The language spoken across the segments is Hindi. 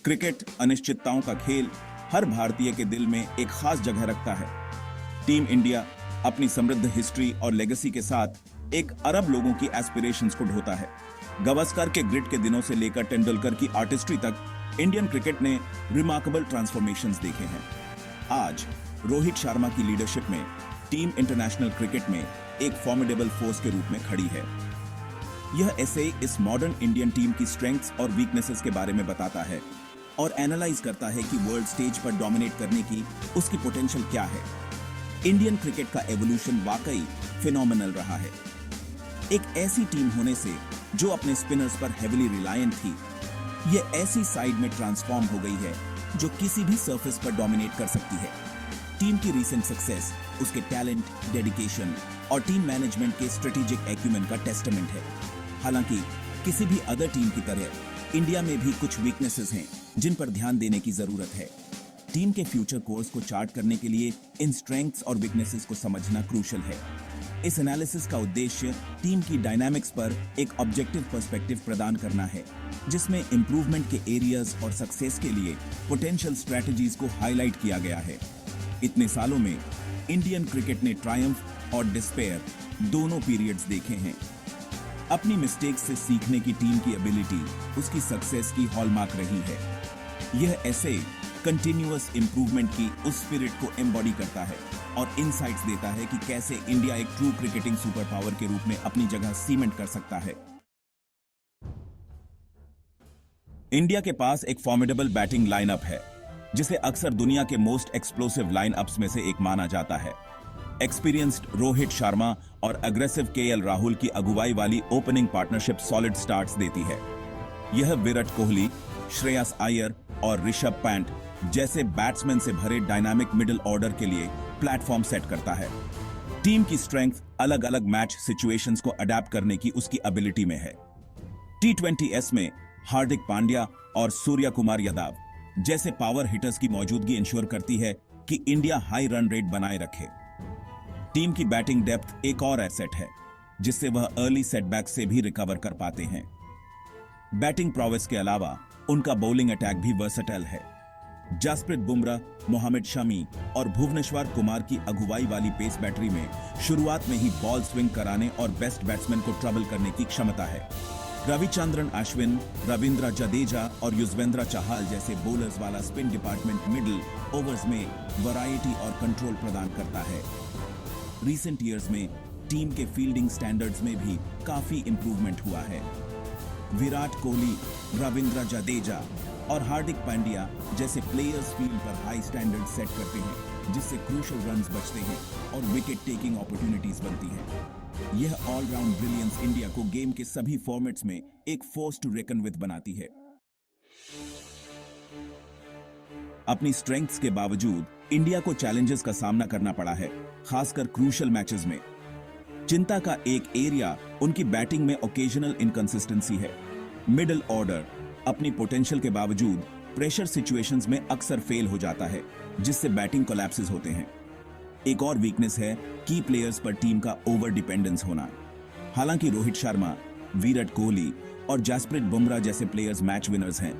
क्रिकेट अनिश्चितताओं का खेल हर भारतीय के दिल में एक खास जगह रखता है। टीम इंडिया अपनी समृद्ध हिस्ट्री और लेगेसी के साथ एक अरब लोगों की एस्पिरेशंस को ढोता है। गावस्कर के ग्रिट के दिनों से लेकर तेंदुलकर की आर्टिस्ट्री तक इंडियन क्रिकेट ने रिमार्केबल ट्रांसफॉर्मेशंस देखे हैं। आज रोहित शर्मा की लीडरशिप में टीम इंटरनेशनल क्रिकेट में एक फॉर्मिडेबल फोर्स के रूप में खड़ी है। यह एसे इस मॉडर्न इंडियन टीम की स्ट्रेंथ्स और वीकनेसेस के बारे में बताता है और एनालाइज करता है कि वर्ल्ड स्टेज पर डोमिनेट करने की उसकी पोटेंशियल क्या है। इंडियन क्रिकेट का एवोल्यूशन वाकई फिनोमिनल रहा है। एक ऐसी टीम होने से जो अपने स्पिनर्स पर हेविली रिलायंट थी, यह ऐसी साइड में ट्रांसफॉर्म हो गई है जो किसी भी सरफेस पर डोमिनेट कर सकती है। टीम की रीसेंट सक्सेस उसके टैलेंट, डेडिकेशन और टीम मैनेजमेंट के स्ट्रेटेजिक एक्यूमेन का टेस्टामेंट है। हालांकि किसी भी अदर टीम की तरह इंडिया में भी कुछ वीकनेसेस हैं जिन पर ध्यान देने की जरूरत है। टीम के फ्यूचर कोर्स को चार्ट करने के लिए इन स्ट्रेंथ्स और वीकनेसेस को समझना क्रूशियल है। इस एनालिसिस का उद्देश्य टीम की डायनामिक्स पर एक ऑब्जेक्टिव पर्सपेक्टिव प्रदान करना है, जिसमें इंप्रूवमेंट के एरियाज और सक्सेस के लिए पोटेंशियल स्ट्रेटजीज को हाईलाइट किया गया है। इतने सालों में इंडियन क्रिकेट ने ट्रायम्फ और डिस्पेयर दोनों पीरियड्स देखे हैं। अपनी मिस्टेक्स से सीखने की टीम की एबिलिटी उसकी सक्सेस की हॉलमार्क रही है। यह ऐसे कंटिन्यूअस इंप्रूवमेंट की उस स्पिरिट को एम्बॉडी करता है और इनसाइट्स देता है कि कैसे इंडिया एक ट्रू क्रिकेटिंग सुपर पावर के रूप में अपनी जगह सीमेंट कर सकता है। इंडिया के पास एक फॉर्मिडेबल बैटिंग लाइनअप है, जिसे अक्सर दुनिया के मोस्ट एक्सप्लोसिव लाइनअप्स में से एक माना जाता है। एक्सपीरियंस्ड रोहित शर्मा और अग्रेसिव केएल राहुल की अगुवाई वाली ओपनिंग पार्टनरशिप सॉलिड स्टार्ट्स देती है। यह विराट कोहली, श्रेयस अय्यर और ऋषभ पंत जैसे बैट्समैन से भरे डायनामिक मिडिल ऑर्डर के लिए प्लेटफॉर्म सेट करता है। टीम की स्ट्रेंथ अलग अलग मैच सिचुएशंस को अडेप्ट करने की उसकी एबिलिटी में है। T20s में हार्दिक पांड्या और सूर्य कुमार यादव जैसे पावर हिटर्स की मौजूदगी इंश्योर करती है कि इंडिया हाई रन रेट बनाए रखे। टीम की बैटिंग डेप्थ एक और एसेट है, जिससे वह अर्ली सेटबैक से भी रिकवर कर पाते हैं। बैटिंग प्रोवेस के अलावा उनका बॉलिंग अटैक भी वर्सेटाइल है। जसप्रीत बुमराह, मोहम्मद शमी और भुवनेश्वर कुमार की अगुवाई वाली पेस बैटरी में शुरुआत में ही बॉल स्विंग कराने और बेस्ट बैट्समैन को ट्रबल करने की क्षमता है। रविचंद्रन अश्विन, रविंद्र जडेजा और युजवेंद्र चहल जैसे बॉलर्स वाला स्पिन डिपार्टमेंट मिडिल ओवर्स में वैरायटी और कंट्रोल प्रदान करता है। रिसेंट ईयर्स में टीम के फील्डिंग स्टैंडर्ड्स में भी काफी इंप्रूवमेंट हुआ है। विराट कोहली, रविंद्र जडेजा और हार्दिक पांड्या जैसे प्लेयर्स फील्ड पर हाई स्टैंडर्ड सेट करते हैं, जिससे क्रूशियल रन्स बचते हैं और विकेट टेकिंग अपॉर्चुनिटीज बनती हैं। यह ऑलराउंड ब्रिलियंस इंडिया को गेम के सभी फॉर्मेट्स में एक फोर्स टू रेकन विद बनाती है। अपनी स्ट्रेंथ्स के बावजूद इंडिया को चैलेंजेस का सामना करना पड़ा है, खासकर क्रूशियल मैचेस में। चिंता का एक एरिया उनकी बैटिंग में ओकेजनल इनकंसिस्टेंसी है। मिडिल ऑर्डर अपनी पोटेंशियल के बावजूद प्रेशर सिचुएशंस में अक्सर फेल हो जाता है, जिससे बैटिंग कोलैप्सेस होते हैं। एक और वीकनेस है की प्लेयर्स पर टीम का ओवर डिपेंडेंस होना। हालांकि रोहित शर्मा, विराट कोहली और जसप्रीत बुमराह जैसे प्लेयर्स मैच विनर्स हैं,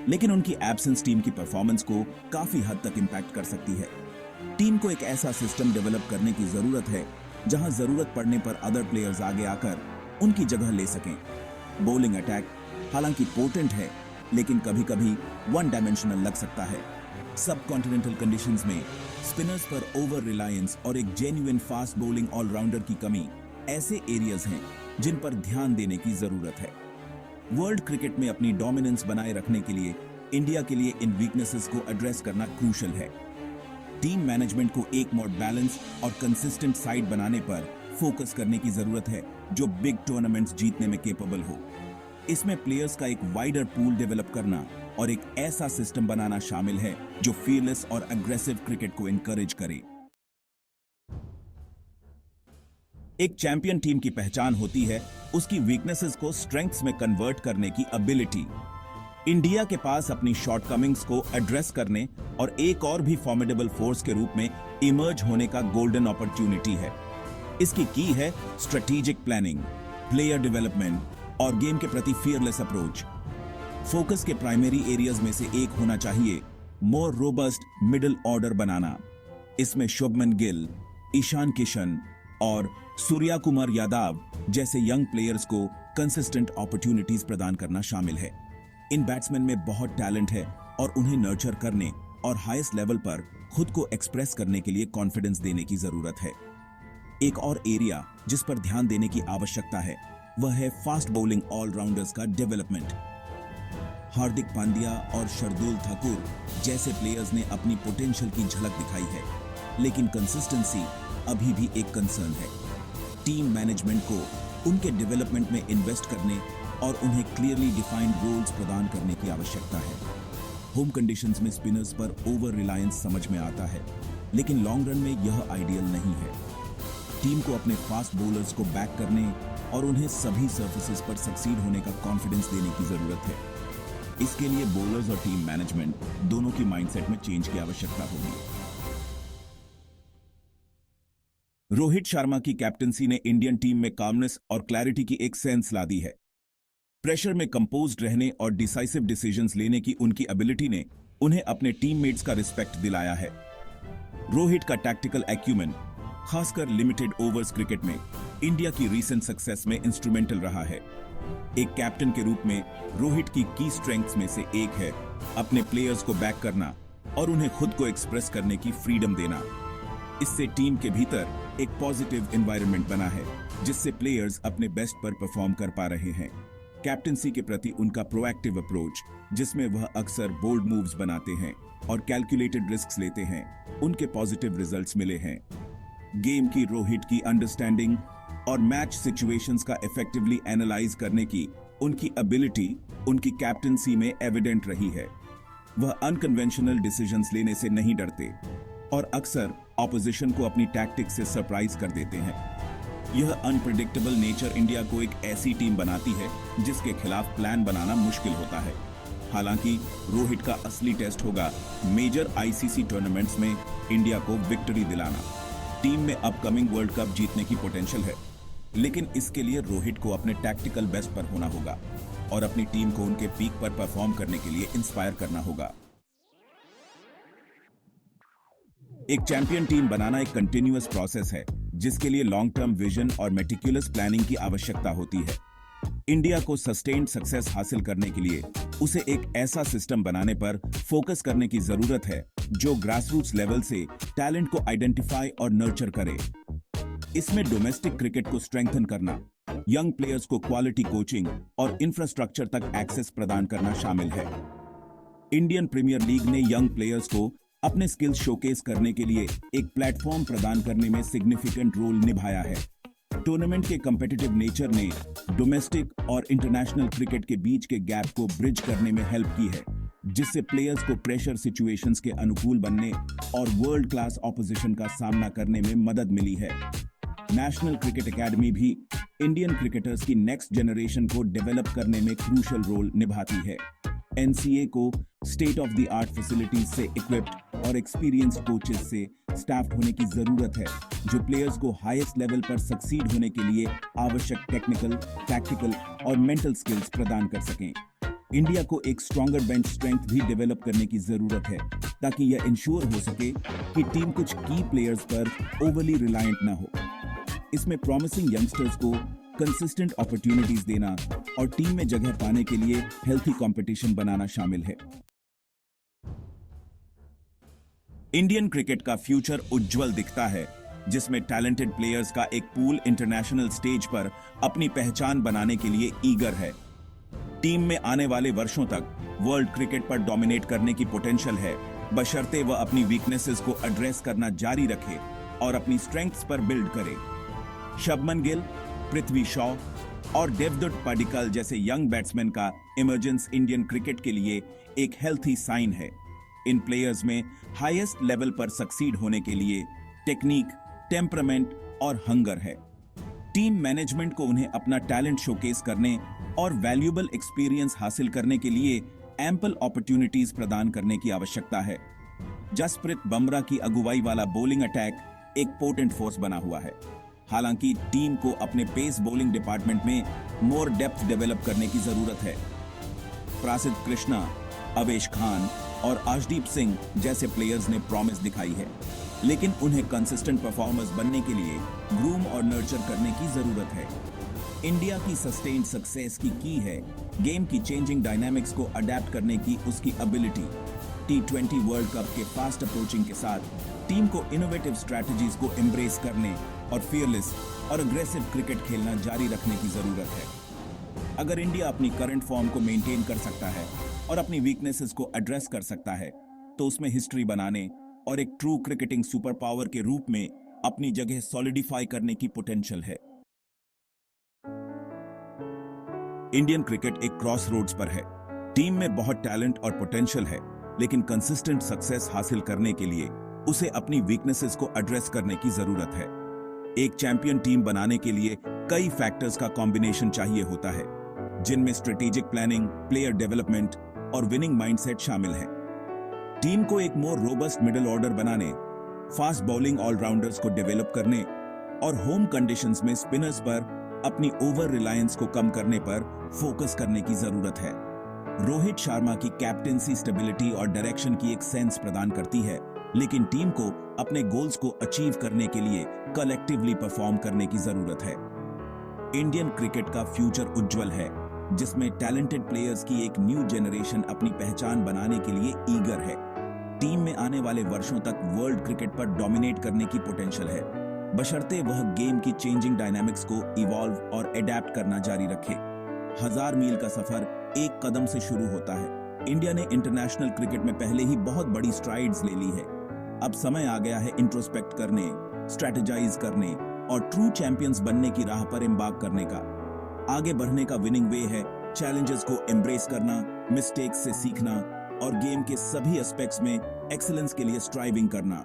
लेकिन उनकी एब्सेंस टीम की परफॉर्मेंस को काफी हद तक इंपैक्ट कर सकती है। टीम को एक ऐसा सिस्टम डेवलप करने की जरूरत है जहां जरूरत पड़ने पर अदर प्लेयर्स आगे आकर उनकी जगह ले सकें। बॉलिंग अटैक हालांकि पोटेंट है, लेकिन कभी कभी वन डायमेंशनल लग सकता है। सब कॉन्टिनेंटल कंडीशंस में स्पिनर्स पर ओवर रिलायंस और एक जेन्युइन फास्ट बॉलिंग ऑलराउंडर की कमी ऐसे एरियाज हैं जिन पर ध्यान देने की जरूरत है। वर्ल्ड क्रिकेट में अपनी डोमिनेंस बनाए रखने के लिए इंडिया के लिए इन वीकनेसेस को एड्रेस करना क्रूशियल है। टीम मैनेजमेंट को एक मोर बैलेंस और कंसिस्टेंट साइड बनाने पर फोकस करने की जरूरत है, जो बिग टूर्नामेंट्स जीतने में केपेबल हो। इसमें प्लेयर्स का एक वाइडर पूल डेवलप करना और एक ऐसा सिस्टम बनाना शामिल है जो फीयरलेस और अग्रेसिव क्रिकेट को एनकरेज करे। एक चैंपियन टीम की पहचान होती है उसकी वीकनेसेस को स्ट्रेंथ्स में कन्वर्ट करने की एबिलिटी। इंडिया के पास अपनी शॉर्टकमिंग्स को एड्रेस करने और एक और भी फॉर्मिडेबल फोर्स के रूप में इमर्ज होने का गोल्डन अपॉर्चुनिटी है। इसकी की है स्ट्रेटेजिक प्लानिंग, प्लेयर डेवलपमेंट और गेम के प्रति फियरलेस अप्रोच। फोकस के प्राइमरी एरियाज में से एक होना चाहिए मोर रोबस्ट मिडिल ऑर्डर बनाना। इसमें शुभमन गिल, ईशान किशन और सूर्या कुमार यादव जैसे यंग प्लेयर्स को कंसिस्टेंट अपॉर्चुनिटीज प्रदान करना शामिल है। इन बैट्समैन में बहुत टैलेंट है और उन्हें नर्चर करने और हाईएस्ट लेवल पर खुद को एक्सप्रेस करने के लिए कॉन्फिडेंस देने की जरूरत है। एक और एरिया जिस पर ध्यान देने की आवश्यकता है वह है फास्ट बॉलिंग ऑलराउंडर्स का डेवलपमेंट। हार्दिक पांड्या और शार्दुल ठाकुर जैसे प्लेयर्स ने अपनी पोटेंशियल की झलक दिखाई है, लेकिन कंसिस्टेंसी अभी भी एक कंसर्न है। टीम मैनेजमेंट को उनके डेवलपमेंट में इन्वेस्ट करने और उन्हें क्लियरली डिफाइंड रोल्स प्रदान करने की आवश्यकता है। होम कंडीशंस में स्पिनर्स पर ओवर रिलायंस समझ में आता है, लेकिन लॉन्ग रन में यह आइडियल नहीं है। टीम को अपने फास्ट बॉलर्स को बैक करने और उन्हें सभी सर्फेसेस पर सक्सीड होने का कॉन्फिडेंस देने की जरूरत है। इसके लिए बॉलर्स और टीम मैनेजमेंट दोनों की माइंडसेट में चेंज की आवश्यकता होगी। रोहित शर्मा की कैप्टनसी ने इंडियन टीम में कामनेस और क्लैरिटी की एक सेंस ला दी है। प्रेशर में कंपोज्ड रहने और डिसाइसिव डिसीजंस लेने की उनकी एबिलिटी ने उन्हें अपने टीममेट्स का रिस्पेक्ट दिलाया है। रोहित का टैक्टिकल एक्यूमेन खासकर लिमिटेड ओवर्स क्रिकेट में इंडिया की रीसेंट सक्सेस में इंस्ट्रूमेंटल रहा है। एक कैप्टन के रूप में रोहित की की स्ट्रेंथ्स में से एक है अपने प्लेयर्स को बैक करना और उन्हें खुद को एक्सप्रेस करने की फ्रीडम देना। इससे टीम के भीतर एक पॉजिटिव एनवायरनमेंट बना है जिससे प्लेयर्स अपने बेस्ट पर परफॉर्म कर पा रहे हैं। कैप्टनसी के प्रति उनका प्रोएक्टिव अप्रोच, जिसमें वह अक्सर बोल्ड मूव्स बनाते हैं और कैलकुलेटेड रिस्क्स लेते हैं, उनके पॉजिटिव रिजल्ट्स मिले हैं। गेम की रोहित की अंडरस्टैंडिंग और मैच सिचुएशंस का इफेक्टिवली एनालाइज करने की उनकी एबिलिटी उनकी कैप्टनसी में एविडेंट रही है। वह अनकन्वेंशनल डिसीजंस लेने से नहीं डरते और अक्सर ऑपोजिशन को अपनी टैक्टिक्स से सरप्राइज कर देते हैं। यह अनप्रेडिक्टेबल नेचर इंडिया को एक ऐसी टीम बनाती है जिसके खिलाफ प्लान बनाना मुश्किल होता है। हालांकि रोहित का असली टेस्ट होगा मेजर आईसीसी टूर्नामेंट्स में इंडिया को विक्ट्री दिलाना। टीम में अपकमिंग वर्ल्ड कप जीतने की पोटेंशियल है, लेकिन इसके लिए रोहित को अपने टैक्टिकल बेस्ट पर होना होगा और अपनी टीम को उनके पीक पर परफॉर्म करने के लिए इंस्पायर करना होगा। एक चैंपियन टीम बनाना एक कंटिन्यूअस प्रोसेस है जिसके लिए लॉन्ग टर्म विजन और मेटिकुलस प्लानिंग की आवश्यकता होती है। इंडिया को सस्टेन्ड सक्सेस हासिल करने के लिए उसे एक ऐसा सिस्टम बनाने पर फोकस करने की जरूरत है जो ग्रासरूट्स लेवल से टैलेंट को आइडेंटिफाई और नर्चर करे। इसमें डोमेस्टिक क्रिकेट को स्ट्रेंथन करना, यंग प्लेयर्स को क्वालिटी कोचिंग और इंफ्रास्ट्रक्चर तक एक्सेस प्रदान करना शामिल है। इंडियन प्रीमियर लीग ने यंग प्लेयर्स को अपने स्किल्स शोकेस करने के लिए एक प्लेटफॉर्म प्रदान करने में सिग्निफिकेंट रोल निभाया है। टूर्नामेंट के कम्पिटिटिव नेचर ने डोमेस्टिक और इंटरनेशनल क्रिकेट के बीच के गैप को ब्रिज करने में हेल्प की है, जिससे प्लेयर्स को प्रेशर सिचुएशंस के अनुकूल बनने और वर्ल्ड क्लास ऑपोजिशन का सामना करने में मदद मिली है। नेशनल क्रिकेट एकेडमी भी इंडियन क्रिकेटर्स की नेक्स्ट जनरेशन को डेवलप करने में क्रूशियल रोल निभाती है। एनसीए को state of the art facilities से इक्विप्ड और एक्सपीरियंस्ड कोचेस से स्टाफ्ड होने की जरूरत है, जो प्लेयर्स को हाईएस्ट लेवल पर सक्सीड होने के लिए आवश्यक टेक्निकल, टैक्टिकल और मेंटल स्किल्स प्रदान कर सकें। इंडिया को एक स्ट्रॉन्गर बेंच स्ट्रेंथ भी डेवलप करने की जरूरत है ताकि यह इंश्योर हो सके कि टीम कुछ की प्लेयर्स पर ओवरली रिलायंट न हो। इसमें प्रॉमिसिंग यंगस्टर्स को कंसिस्टेंट अपॉर्चुनिटीज देना और टीम में जगह पाने के लिए हेल्थी कंपटीशन बनाना शामिल है। इंडियन क्रिकेट का फ्यूचर उज्जवल दिखता है, जिसमें टैलेंटेड प्लेयर्स का एक पूल इंटरनेशनल स्टेज पर अपनी पहचान बनाने के लिए ईगर है। टीम में आने वाले वर्षों तक वर्ल्ड क्रिकेट पर डोमिनेट करने की पोटेंशियल है, बशर्ते वह अपनी वीकनेसेस को एड्रेस करना जारी रखे और अपनी स्ट्रेंथ्स पर बिल्ड करे। शुभमन गिल, पृथ्वी शॉ और देवदत्त पडिक्कल जैसे यंग बैट्समैन का इमर्जेंस इंडियन क्रिकेट के लिए एक हेल्थी साइन है। इन प्लेयर्स में हाईएस्ट लेवल पर सक्सीड होने के लिए टेक्निक, टेम्परामेंट और हंगर है। टीम मैनेजमेंट को उन्हें अपना टैलेंट शोकेस करने और वैल्यूएबल एक्सपीरियंस हासिल करने के लिए एम्पल अपॉर्चुनिटीज प्रदान करने की आवश्यकता है। जसप्रीत बुमराह की अगुवाई वाला बॉलिंग अटैक एक पोटेंट फोर्स बना हुआ है। हालांकि टीम को अपने पेस बॉलिंग डिपार्टमेंट में मोर डेप्थ डेवलप करने की जरूरत है। प्रासिद्ध कृष्णा, अवेश खान और आशदीप सिंह जैसे प्लेयर्स ने प्रॉमिस दिखाई है, लेकिन उन्हें कंसिस्टेंट परफॉर्मर्स बनने के लिए ग्रूम और नर्चर करने की जरूरत है। इंडिया की सस्टेन्ड सक्सेस की है गेम की चेंजिंग डायनामिक्स को अडेप्ट करने की उसकी एबिलिटी। T20 वर्ल्ड कप के फास्ट अप्रोचिंग के साथ टीम को इनोवेटिव स्ट्रैटेजीज को एम्ब्रेस करने और फियरलेस और अग्रेसिव क्रिकेट खेलना जारी रखने की जरूरत है। अगर इंडिया अपनी करंट फॉर्म को मेंटेन कर सकता है और अपनी वीकनेसेस को एड्रेस कर सकता है, तो उसमें हिस्ट्री बनाने और एक ट्रू क्रिकेटिंग सुपर पावर के रूप में अपनी जगह सॉलिडिफाई करने की पोटेंशियल है। इंडियन क्रिकेट एक क्रॉस रोड्स पर है। टीम में बहुत टैलेंट और पोटेंशियल है, लेकिन कंसिस्टेंट सक्सेस हासिल करने के लिए उसे अपनी वीकनेसेस को एड्रेस करने की जरूरत है। एक चैंपियन टीम बनाने के लिए कई फैक्टर्स का कॉम्बिनेशन चाहिए होता है, जिनमें स्ट्रेटेजिक प्लानिंग, प्लेयर डेवलपमेंट और विनिंग माइंडसेट शामिल है। टीम को एक मोर रोबस्ट मिडिल ऑर्डर बनाने, फास्ट बॉलिंग ऑलराउंडर्स को डेवलप करने और होम कंडीशंस में स्पिनर्स पर अपनी ओवर रिलायंस को कम करने पर फोकस करने की जरूरत है। रोहित शर्मा की कैप्टेंसी स्टेबिलिटी और डायरेक्शन की एक सेंस प्रदान करती है, लेकिन टीम को अपने गोल्स को अचीव करने के लिए कलेक्टिवली परफॉर्म करने की जरूरत है। इंडियन क्रिकेट का फ्यूचर उज्जवल है, जिसमें टैलेंटेड प्लेयर्स की एक न्यू जनरेशन अपनी पहचान बनाने के लिए ईगर है। टीम में आने वाले वर्षों तक वर्ल्ड क्रिकेट पर डोमिनेट करने की पोटेंशियल है, बशर्ते वह गेम की चेंजिंग डायनामिक्स को इवॉल्व और एडेप्ट करना जारी रखे। 1000 मील का सफर एक कदम से शुरू होता है। इंडिया ने इंटरनेशनल क्रिकेट में पहले ही बहुत बड़ी स्ट्राइड्स ले ली है। अब समय आ गया है इंट्रोस्पेक्ट करने, स्ट्रेटेजाइज करने और ट्रू चैंपियंस बनने की राह पर एम्बार्क करने का। आगे बढ़ने का विनिंग वे है चैलेंजेस को एम्ब्रेस करना, मिस्टेक्स से सीखना और गेम के सभी एस्पेक्ट्स में एक्सीलेंस के लिए स्ट्राइविंग करना।